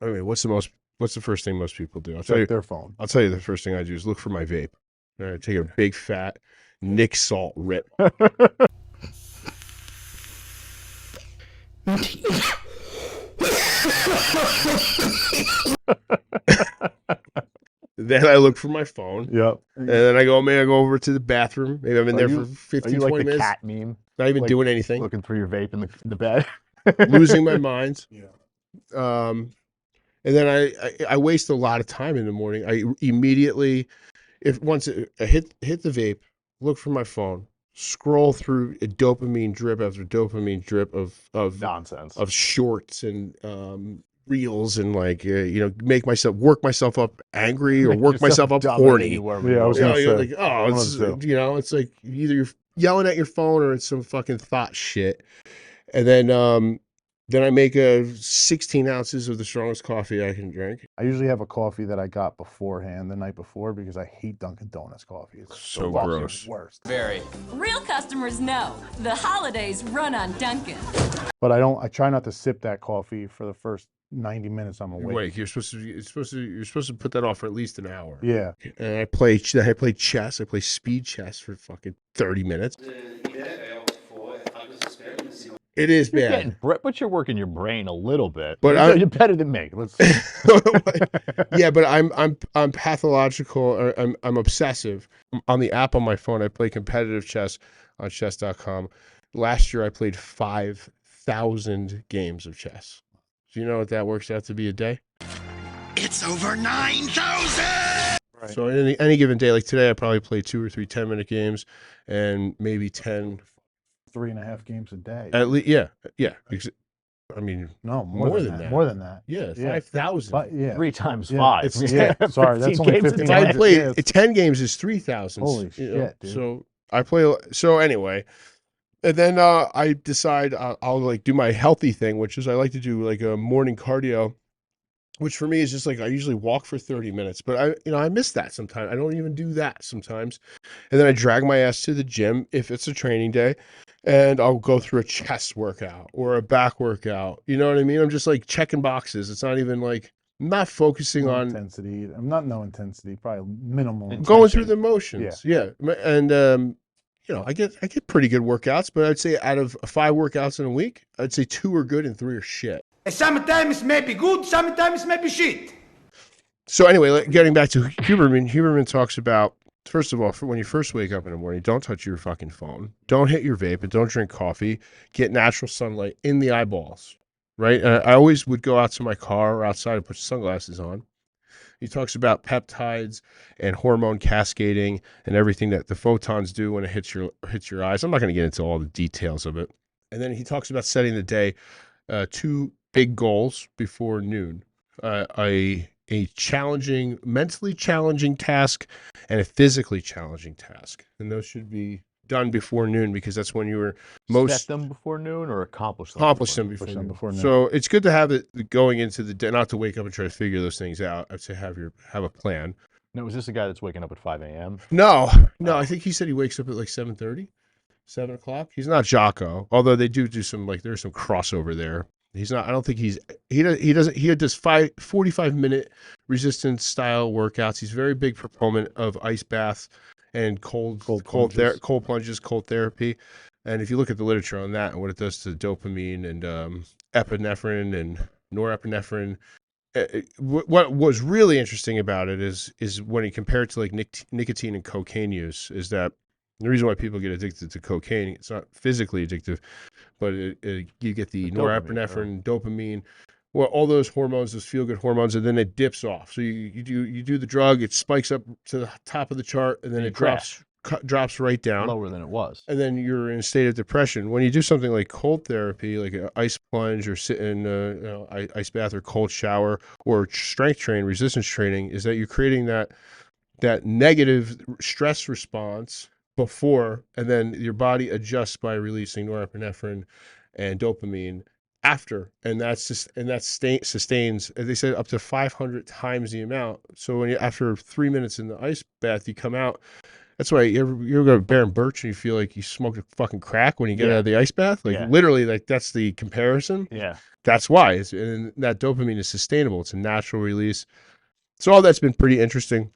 I mean, what's the first thing most people do? Check their phone. I'll tell you the first thing I do is look for my vape. All right, take a big fat Nick Salt rip. Then I look for my phone. Yep. And then I go over to the bathroom. Maybe I'm in there for 15, 20 minutes. Cat meme? Not even doing anything. Looking through your vape in the bed. Losing my mind. Yeah. And then I waste a lot of time in the morning. I immediately, once I hit the vape, look for my phone, scroll through a dopamine drip after dopamine drip of nonsense, of shorts and reels, and like work myself up angry or work myself up horny. Yeah, I was gonna say. Like, it's like either you're yelling at your phone or it's some fucking thought shit, and then I make 16 ounces of the strongest coffee I can drink. I usually have a coffee that I got beforehand the night before because I hate Dunkin' Donuts coffee. It's so gross. Worst. Very. Real customers know the holidays run on Dunkin'. But I try not to sip that coffee for the first 90 minutes I'm awake. Wait, you're supposed to put that off for at least an hour. Yeah. And I play chess. I play speed chess for fucking 30 minutes. It is bad. But you're working your brain a little bit. But you're better than me. Let's. Yeah, but I'm pathological. Or I'm obsessive. On the app on my phone, I play competitive chess on chess.com. Last year, I played 5,000 games of chess. Do you know what that works out to be a day? It's over 9,000! Right. So any given day, like today, I probably play 2 or 3 10-minute games, and maybe 10. 3.5 games a day. At least, yeah. I mean, no, more than that. More than that. Yeah, 5,000. Yeah. 3 times 5. Yeah, sorry, that's only 15. If I play 10 games is 3,000. Holy shit, dude. So I play. So anyway, and then I decide I'll like do my healthy thing, which is I like to do like a morning cardio, which for me is just like I usually walk for 30 minutes, but I miss that sometimes. I don't even do that sometimes, and then I drag my ass to the gym if it's a training day. And I'll go through a chest workout or a back workout. You know what I mean? I'm just like checking boxes. It's not even like, I'm not focusing on intensity. I'm not no intensity, probably minimal. Going through the motions. Yeah. And, I get pretty good workouts, but I'd say out of 5 workouts in a week, I'd say 2 are good and 3 are shit. Sometimes maybe good, sometimes maybe shit. So anyway, getting back to Huberman talks about, first of all, when you first wake up in the morning, don't touch your fucking phone. Don't hit your vape and don't drink coffee. Get natural sunlight in the eyeballs, right? And I always would go out to my car or outside and put sunglasses on. He talks about peptides and hormone cascading and everything that the photons do when it hits your eyes. I'm not going to get into all the details of it. And then he talks about setting the day 2 big goals before noon. A challenging, mentally challenging task and a physically challenging task. And those should be done before noon because that's when you were most... Set them before noon or accomplish them before noon. So it's good to have it going into the day, not to wake up and try to figure those things out. I'd say have a plan. Now, is this a guy that's waking up at 5 a.m.? No, I think he said he wakes up at like 7:30, 7 o'clock. He's not Jocko, although they do some, like, there's some crossover there. He's not. I don't think he does 45-minute resistance style workouts. He's a very big proponent of ice baths and cold plunges, cold therapy. And if you look at the literature on that and what it does to dopamine and epinephrine and norepinephrine, what was really interesting about it is when he compared it to like nicotine and cocaine use, is that the reason why people get addicted to cocaine, it's not physically addictive, but you get the norepinephrine, dopamine, well, all those hormones, those feel-good hormones, and then it dips off. So you do the drug, it spikes up to the top of the chart, and then it drops right down. Lower than it was. And then you're in a state of depression. When you do something like cold therapy, like an ice plunge or sit in ice bath or cold shower or strength training, resistance training, is that you're creating that negative stress response before, and then your body adjusts by releasing norepinephrine and dopamine after, and that sustains, as they said, up to 500 times the amount. So when after 3 minutes in the ice bath, you come out, That's why you ever go to Bear and Birch and you feel like you smoked a fucking crack when you get Yeah. out of the ice bath. Like Yeah. literally, like that's the comparison. Yeah. That's why. And that dopamine is sustainable. It's a natural release. So all that's been pretty interesting.